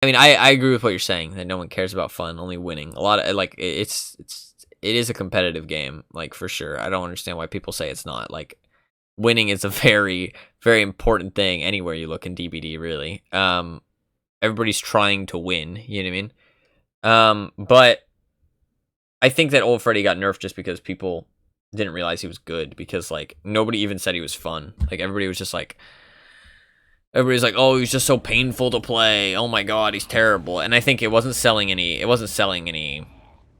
I mean, I agree with what you're saying, that no one cares about fun, only winning. A lot of, like, it is a competitive game, like, for sure. I don't understand why people say it's not. Like, winning is a very, very important thing anywhere you look in DBD, really. Everybody's trying to win, you know what I mean? But I think that old Freddy got nerfed just because people didn't realize he was good, because, like, nobody even said he was fun. Like, everybody's like, oh, he's just so painful to play. Oh my god, he's terrible. And I think it wasn't selling any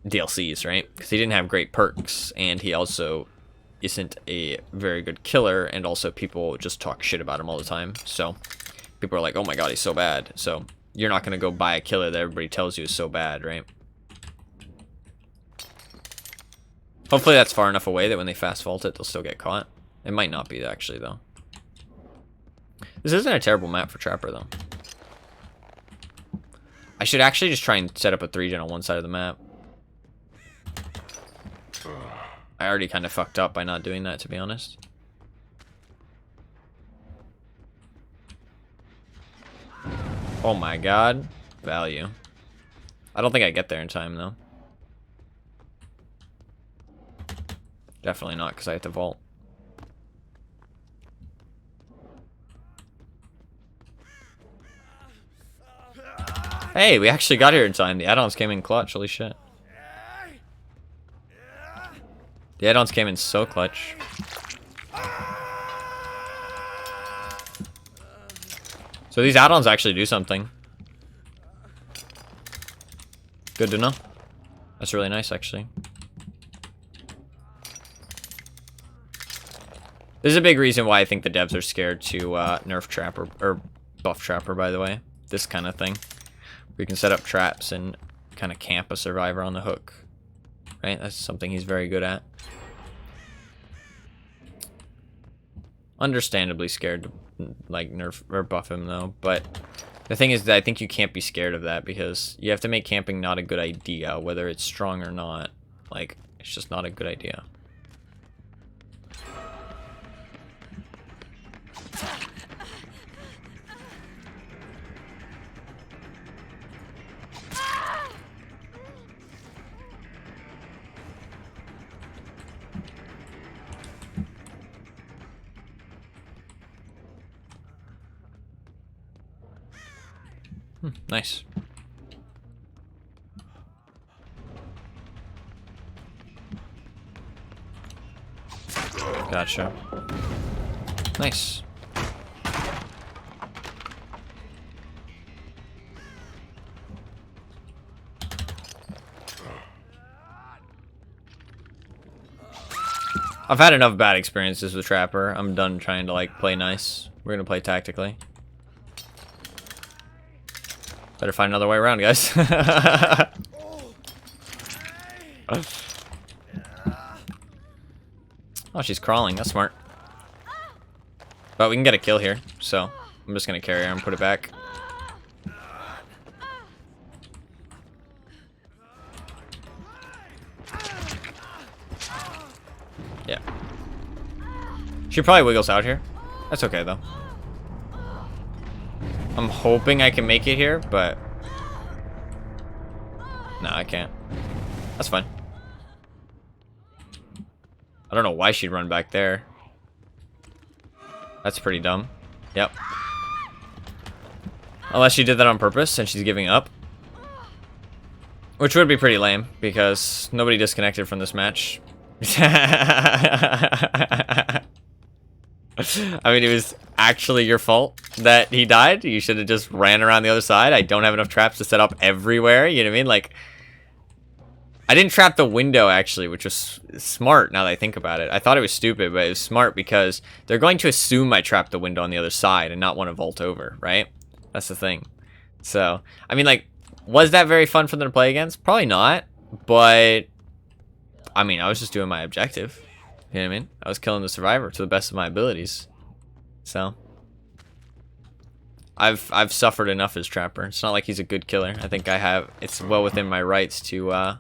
DLCs, right? Because he didn't have great perks, and he also isn't a very good killer, and also people just talk shit about him all the time. So people are like, oh my god, he's so bad. So you're not going to go buy a killer that everybody tells you is so bad, right? Hopefully that's far enough away that when they fast vault it, they'll still get caught. It might not be, actually, though. This isn't a terrible map for Trapper, though. I should actually just try and set up a 3-gen on one side of the map. I already kind of fucked up by not doing that, to be honest. Oh my god. Value. I don't think I get there in time, though. Definitely not, because I have to vault. Hey, we actually got here in time. The add-ons came in clutch. Holy shit. The add-ons came in so clutch. So these add-ons actually do something. Good to know. That's really nice, actually. This is a big reason why I think the devs are scared to nerf Trapper, or buff Trapper, by the way. This kind of thing. We can set up traps and kind of camp a survivor on the hook. Right? That's something he's very good at. Understandably scared to, like, nerf or buff him, though. But the thing is that I think you can't be scared of that, because you have to make camping not a good idea, whether it's strong or not. Like, it's just not a good idea. Nice. Gotcha. Nice. I've had enough bad experiences with Trapper. I'm done trying to, like, play nice. We're gonna play tactically. Better find another way around, guys. Oh, she's crawling. That's smart. But we can get a kill here, so I'm just gonna carry her and put it back. Yeah. She probably wiggles out here. That's okay, though. I'm hoping I can make it here, but no, I can't. That's fine. I don't know why she'd run back there. That's pretty dumb. Yep. Unless she did that on purpose and she's giving up. Which would be pretty lame, because nobody disconnected from this match. I mean, it was actually your fault that he died. You should have just ran around the other side. I don't have enough traps to set up everywhere. You know what I mean? Like, I didn't trap the window, actually, which was smart now that I think about it. I thought it was stupid, but it was smart because they're going to assume I trapped the window on the other side and not want to vault over, right? That's the thing. So, I mean, like, was that very fun for them to play against? Probably not, but, I mean, I was just doing my objective. You know what I mean? I was killing the survivor to the best of my abilities. So, I've suffered enough as Trapper. It's not like he's a good killer. I think it's well within my rights to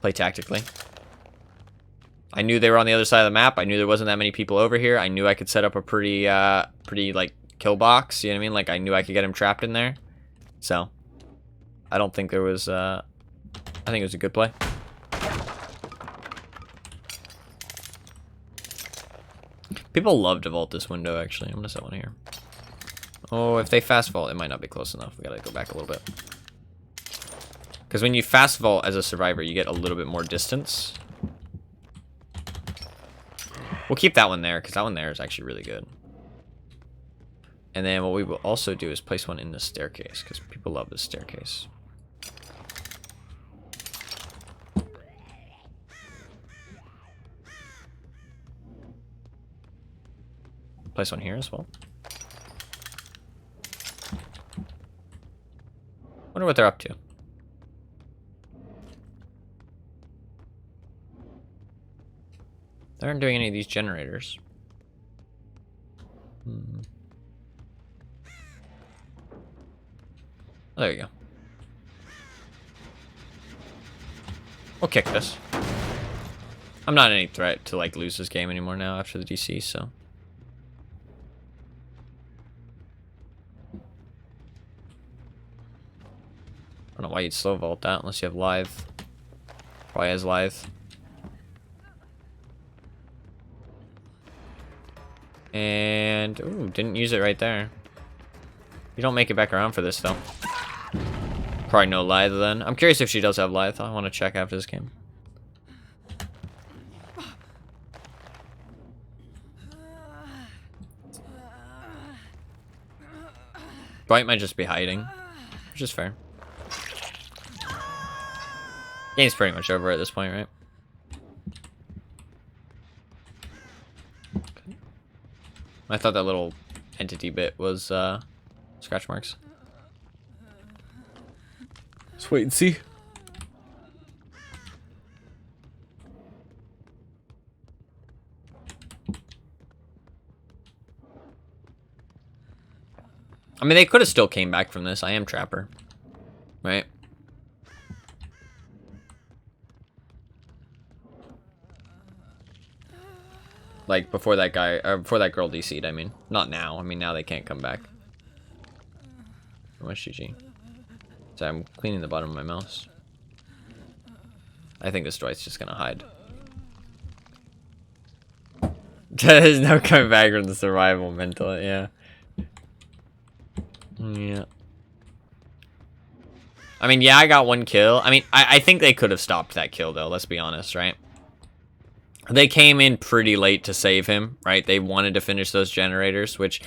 play tactically. I knew they were on the other side of the map. I knew there wasn't that many people over here. I knew I could set up a pretty like kill box. You know what I mean? Like, I knew I could get him trapped in there. So, I don't think there was, I think it was a good play. People love to vault this window, actually. I'm gonna set one here. Oh, if they fast vault, it might not be close enough. We gotta go back a little bit. Because when you fast vault as a survivor, you get a little bit more distance. We'll keep that one there, because that one there is actually really good. And then what we will also do is place one in the staircase, because people love this staircase. Place one here as well. Wonder what they're up to. They aren't doing any of these generators. Oh, there you go. We'll kick this. I'm not any threat to like lose this game anymore now after the DC, so. I don't know why you'd slow vault that unless you have live. Probably has live. And, ooh, didn't use it right there. You don't make it back around for this, though. Probably no lithe, then. I'm curious if she does have lithe. I want to check after this game. Bright might just be hiding, which is fair. Game's pretty much over at this point, right? Okay. I thought that little entity bit was scratch marks. Let's wait and see. I mean, they could have still came back from this. I am Trapper, right? Like, before that guy, or before that girl DC'd, I mean. Not now. I mean, now they can't come back. How much GG? So I'm cleaning the bottom of my mouse. I think this Dwight's just gonna hide. There's no coming back from the survival mental, yeah. Yeah. I mean, yeah, I got one kill. I mean, I think they could have stopped that kill, though, let's be honest, right? They came in pretty late to save him, right? They wanted to finish those generators, which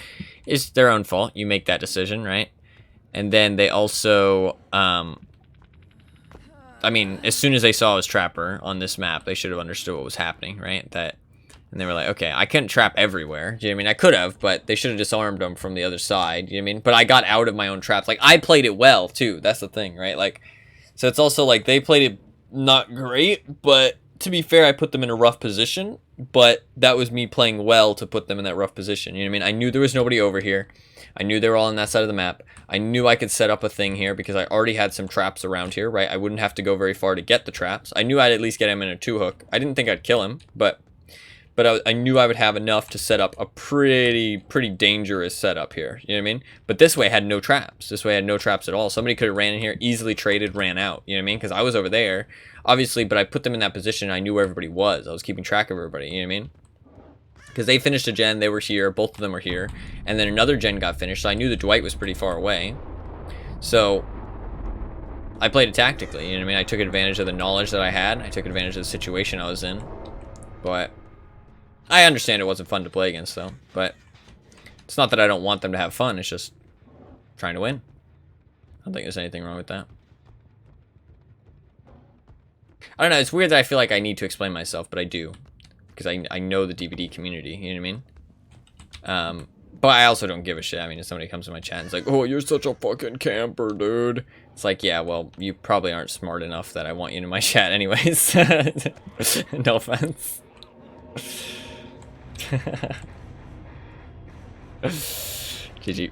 is their own fault. You make that decision, right? And then they also, I mean, as soon as they saw I was Trapper on this map, they should have understood what was happening, right? And they were like, okay, I couldn't trap everywhere. Do you know what I mean? I could have, but they should have disarmed them from the other side. You know what I mean? But I got out of my own traps. Like, I played it well, too. That's the thing, right? Like, so it's also like they played it not great, but to be fair, I put them in a rough position. But that was me playing well to put them in that rough position. You know what I mean? I knew there was nobody over here. I knew they were all on that side of the map. I knew I could set up a thing here because I already had some traps around here, right? I wouldn't have to go very far to get the traps. I knew I'd at least get him in a 2-hook. I didn't think I'd kill him, but I knew I would have enough to set up a pretty dangerous setup here. You know what I mean? But this way I had no traps. This way I had no traps at all. Somebody could have ran in here, easily traded, ran out. You know what I mean? Because I was over there, obviously, but I put them in that position. I knew where everybody was. I was keeping track of everybody. You know what I mean? Because they finished a gen, they were here, both of them were here. And then another gen got finished, so I knew the Dwight was pretty far away. So I played it tactically. You know what I mean? I took advantage of the knowledge that I had. I took advantage of the situation I was in. But I understand it wasn't fun to play against, though. But it's not that I don't want them to have fun. It's just trying to win. I don't think there's anything wrong with that. I don't know. It's weird that I feel like I need to explain myself, but I do. Because I know the DVD community. You know what I mean? But I also don't give a shit. I mean, if somebody comes to my chat and is like, oh, you're such a fucking camper, dude. It's like, yeah, well, you probably aren't smart enough that I want you in my chat anyways. No offense. GG.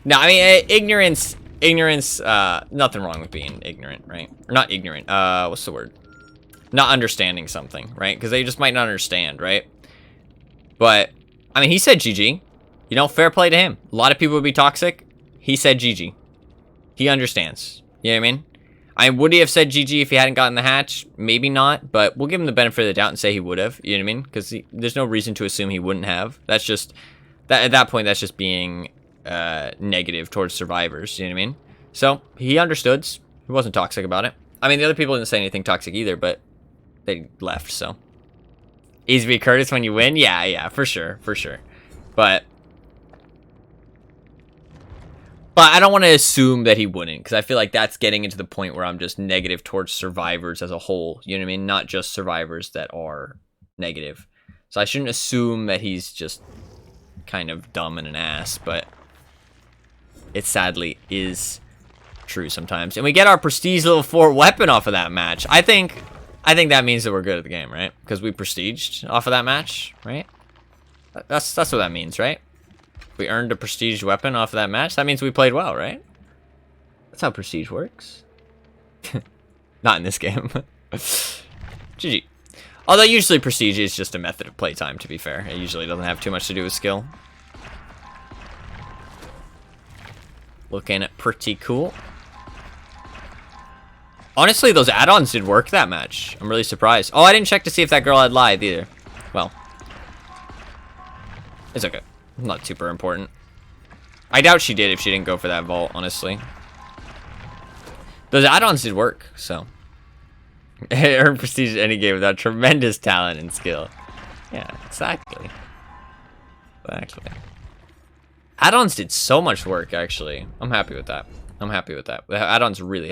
No, I mean, ignorance, nothing wrong with being ignorant, right? Or not ignorant, what's the word? Not understanding something, right? Because they just might not understand, right? But, I mean, he said GG. You know, fair play to him. A lot of people would be toxic. He said GG. He understands. You know what I mean? Would he have said GG if he hadn't gotten the hatch? Maybe not, but we'll give him the benefit of the doubt and say he would have. You know what I mean? Because there's no reason to assume he wouldn't have. That's just... At that point, that's just being negative towards survivors. You know what I mean? So, he understood. He wasn't toxic about it. I mean, the other people didn't say anything toxic either, but they left, so... Easy to be Curtis when you win? Yeah, for sure, for sure. But I don't want to assume that he wouldn't, because I feel like that's getting into the point where I'm just negative towards survivors as a whole. You know what I mean? Not just survivors that are negative. So I shouldn't assume that he's just kind of dumb and an ass, but it sadly is true sometimes. And we get our prestige level 4 weapon off of that match. I think that means that we're good at the game, right? Because we prestiged off of that match, right? That's what that means, right? We earned a prestige weapon off of that match. That means we played well, right? That's how prestige works. Not in this game. GG. Although usually prestige is just a method of playtime, to be fair. It usually doesn't have too much to do with skill. Looking pretty cool. Honestly, those add-ons did work that match. I'm really surprised. Oh, I didn't check to see if that girl had lied either. Well. It's okay. Not super important. I doubt she did if she didn't go for that vault, honestly. Those add-ons did work, so. Earn prestige in any game without tremendous talent and skill. Yeah, exactly. Exactly. Add-ons did so much work, actually. I'm happy with that. I'm happy with that. The add-ons really help.